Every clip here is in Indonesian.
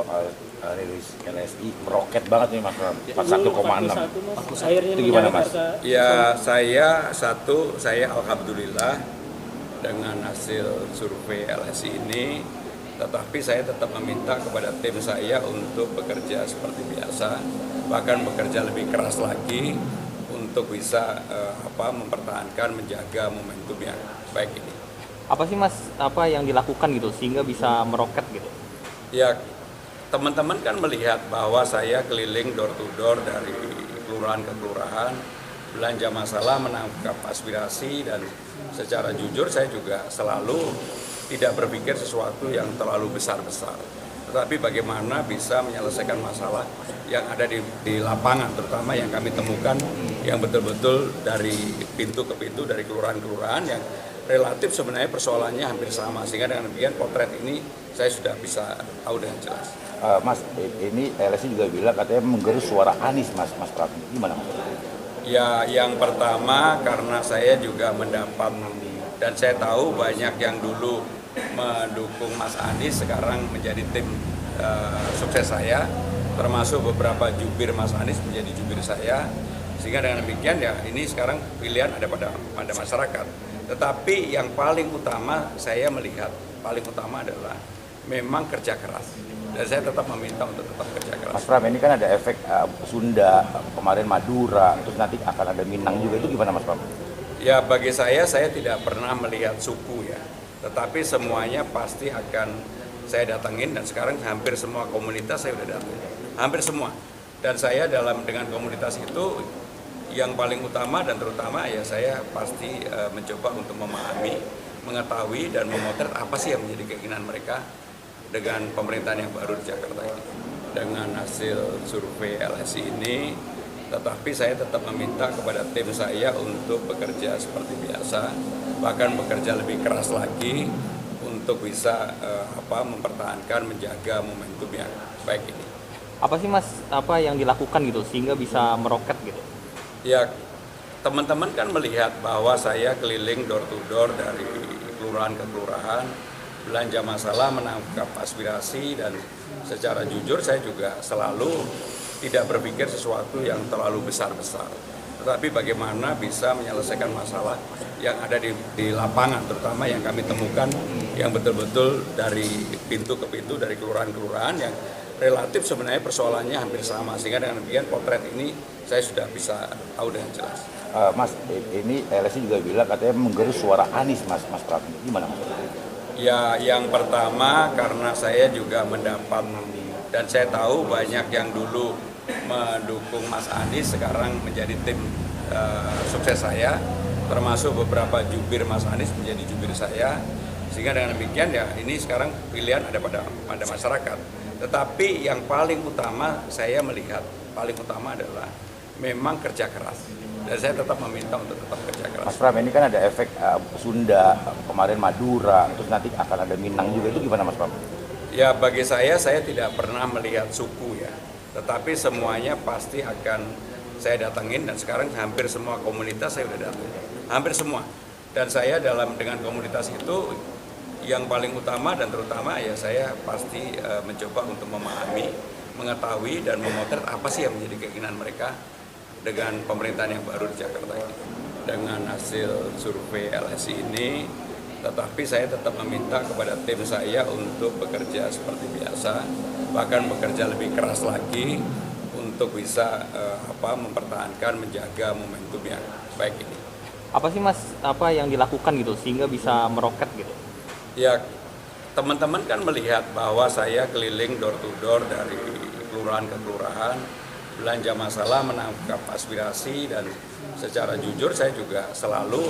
soal rilis LSI meroket banget nih Mas Pram, 41,6. Itu gimana Mas? Ya saya alhamdulillah dengan hasil survei LSI ini, tetapi saya tetap meminta kepada tim saya untuk bekerja seperti biasa, bahkan bekerja lebih keras lagi untuk bisa mempertahankan, menjaga momentum yang baik ini. Apa sih Mas, apa yang dilakukan gitu sehingga bisa meroket gitu? Ya, teman-teman kan melihat bahwa saya keliling door to door dari kelurahan ke kelurahan, belanja masalah, menangkap aspirasi, dan secara jujur saya juga selalu tidak berpikir sesuatu yang terlalu besar-besar. Tetapi bagaimana bisa menyelesaikan masalah yang ada di lapangan, terutama yang kami temukan yang betul-betul dari pintu ke pintu, dari kelurahan-kelurahan yang relatif sebenarnya persoalannya hampir sama, sehingga dengan demikian potret ini saya sudah bisa tahu dengan jelas. Mas, ini LSI juga bilang katanya menggerus suara Anies Mas Pram. Gimana Mas? Ya, yang pertama karena saya juga mendapat dan saya tahu banyak yang dulu mendukung Mas Anies sekarang menjadi tim sukses saya, termasuk beberapa jubir Mas Anies menjadi jubir saya, sehingga dengan demikian ya ini sekarang pilihan ada pada masyarakat. Tetapi yang paling utama saya melihat paling utama adalah memang kerja keras, dan saya tetap meminta untuk tetap kerja keras. Mas Pram, ini kan ada efek Sunda, kemarin Madura, terus nanti akan ada Minang juga, itu gimana Mas Pram? Ya, bagi saya tidak pernah melihat suku ya, tetapi semuanya pasti akan saya datangin, dan sekarang hampir semua komunitas saya sudah datang, hampir semua. Dan saya dengan komunitas itu yang paling utama dan terutama ya saya pasti mencoba untuk memahami, mengetahui dan memotret apa sih yang menjadi keinginan mereka dengan pemerintahan yang baru di Jakarta ini. Dengan hasil survei LSI ini, tetapi saya tetap meminta kepada tim saya untuk bekerja seperti biasa, bahkan bekerja lebih keras lagi untuk bisa mempertahankan, menjaga momentum yang baik ini. Apa sih Mas, apa yang dilakukan gitu sehingga bisa meroket gitu? Ya, teman-teman kan melihat bahwa saya keliling door to door dari kelurahan ke kelurahan, belanja masalah, menangkap aspirasi, dan secara jujur saya juga selalu tidak berpikir sesuatu yang terlalu besar-besar. Tetapi bagaimana bisa menyelesaikan masalah yang ada di lapangan, terutama yang kami temukan yang betul-betul dari pintu ke pintu, dari kelurahan-kelurahan yang relatif sebenarnya persoalannya hampir sama, sehingga dengan demikian potret ini saya sudah bisa tahu dengan jelas. Mas, ini LSI juga bilang katanya menggerus suara Anies Mas Pram. Gimana Mas? Ya, yang pertama karena saya juga mendapat dan saya tahu banyak yang dulu mendukung Mas Anies sekarang menjadi tim sukses saya, termasuk beberapa jubir Mas Anies menjadi jubir saya, sehingga dengan demikian ya ini sekarang pilihan ada pada masyarakat. Tetapi yang paling utama saya melihat paling utama adalah memang kerja keras, dan saya tetap meminta untuk tetap kerja keras. Mas Pram, ini kan ada efek Sunda, kemarin Madura, terus nanti akan ada Minang juga, itu gimana Mas Pram? Ya, bagi saya tidak pernah melihat suku ya, tetapi semuanya pasti akan saya datangin, dan sekarang hampir semua komunitas saya sudah datang, hampir semua. Dan saya dengan komunitas itu yang paling utama dan terutama ya saya pasti mencoba untuk memahami, mengetahui dan memotret apa sih yang menjadi keinginan mereka dengan pemerintahan yang baru di Jakarta ini. Dengan hasil survei LSI ini, tetapi saya tetap meminta kepada tim saya untuk bekerja seperti biasa, bahkan bekerja lebih keras lagi untuk bisa mempertahankan, menjaga momentum yang baik ini. Apa sih Mas, apa yang dilakukan gitu sehingga bisa meroket gitu? Ya, teman-teman kan melihat bahwa saya keliling door to door dari kelurahan ke kelurahan, belanja masalah, menangkap aspirasi, dan secara jujur saya juga selalu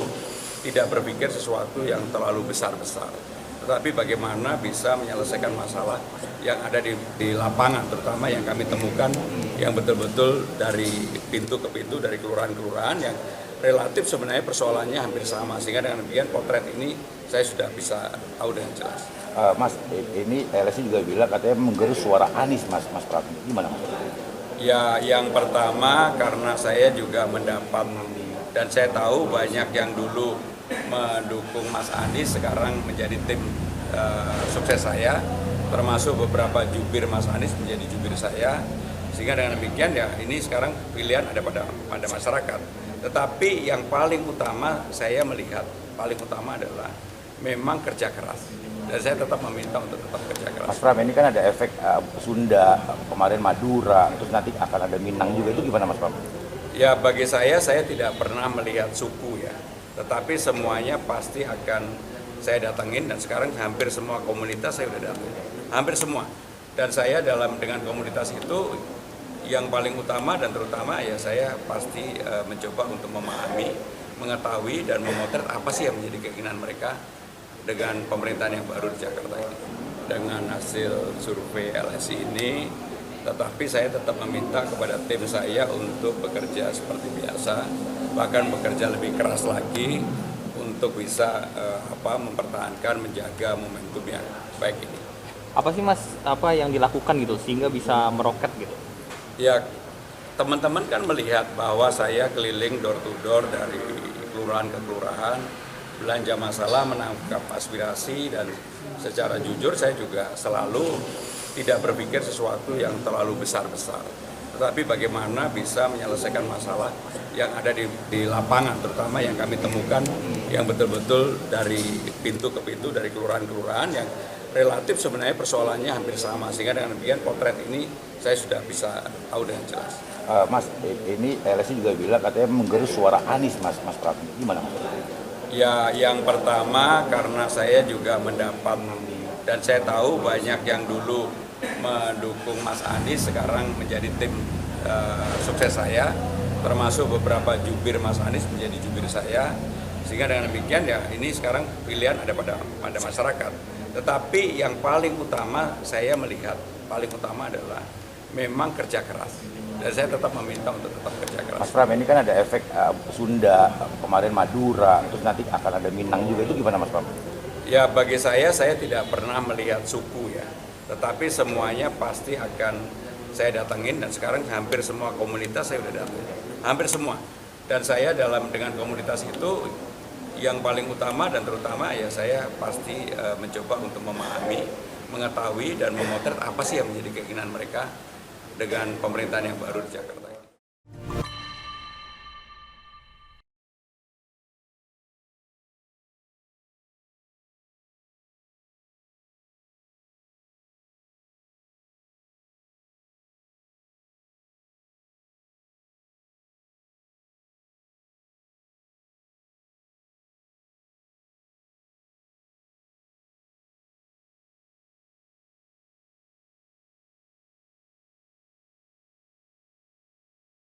tidak berpikir sesuatu yang terlalu besar-besar. Tetapi bagaimana bisa menyelesaikan masalah yang ada di lapangan, terutama yang kami temukan yang betul-betul dari pintu ke pintu, dari kelurahan-kelurahan yang relatif sebenarnya persoalannya hampir sama, sehingga dengan demikian potret ini saya sudah bisa tahu dengan jelas. Mas, ini LSI juga bilang katanya menggerus suara Anies Mas Pram. Gimana Mas? Ya, yang pertama karena saya juga mendapat dan saya tahu banyak yang dulu mendukung Mas Anies sekarang menjadi tim sukses saya, termasuk beberapa jubir Mas Anies menjadi jubir saya, sehingga dengan demikian ya ini sekarang pilihan ada pada masyarakat. Tetapi yang paling utama saya melihat, paling utama adalah memang kerja keras. Dan saya tetap meminta untuk tetap kerja keras. Mas Pram, ini kan ada efek Sunda, kemarin Madura, terus nanti akan ada Minang juga, itu gimana Mas Pram? Ya bagi saya tidak pernah melihat suku ya, tetapi semuanya pasti akan saya datengin, dan sekarang hampir semua komunitas saya udah datang, hampir semua. Dan saya dengan komunitas itu yang paling utama dan terutama ya saya pasti mencoba untuk memahami, mengetahui dan memotret apa sih yang menjadi keinginan mereka dengan pemerintahan yang baru di Jakarta ini. Dengan hasil survei LSI ini, tetapi saya tetap meminta kepada tim saya untuk bekerja seperti biasa, bahkan bekerja lebih keras lagi untuk bisa mempertahankan, menjaga momentum yang baik ini. Apa sih Mas, apa yang dilakukan gitu sehingga bisa meroket gitu? Ya, teman-teman kan melihat bahwa saya keliling door to door dari kelurahan ke kelurahan, belanja masalah, menangkap aspirasi, dan secara jujur saya juga selalu tidak berpikir sesuatu yang terlalu besar-besar, tetapi bagaimana bisa menyelesaikan masalah yang ada di lapangan, terutama yang kami temukan yang betul-betul dari pintu ke pintu, dari kelurahan-kelurahan yang relatif sebenarnya persoalannya hampir sama, sehingga dengan demikian potret ini saya sudah bisa tahu dengan jelas. Mas, ini LSI juga bilang katanya menggerus suara Anies, Mas Pram, gimana Mas? Ya, yang pertama karena saya juga mendapat dan saya tahu banyak yang dulu mendukung Mas Anies sekarang menjadi tim sukses saya, termasuk beberapa jubir Mas Anies menjadi jubir saya, sehingga dengan demikian ya ini sekarang pilihan ada pada masyarakat. Tetapi yang paling utama saya melihat, paling utama adalah memang kerja keras. Dan saya tetap meminta untuk tetap kerja keras. Mas Pram, ini kan ada efek Sunda, kemarin Madura, terus nanti akan ada Minang juga, itu gimana Mas Pram? Ya bagi saya tidak pernah melihat suku ya, tetapi semuanya pasti akan saya datengin, dan sekarang hampir semua komunitas saya udah datang, hampir semua. Dan saya dengan komunitas itu yang paling utama dan terutama ya saya pasti mencoba untuk memahami, mengetahui dan memotret apa sih yang menjadi keinginan mereka dengan pemerintahan yang baru di Jakarta.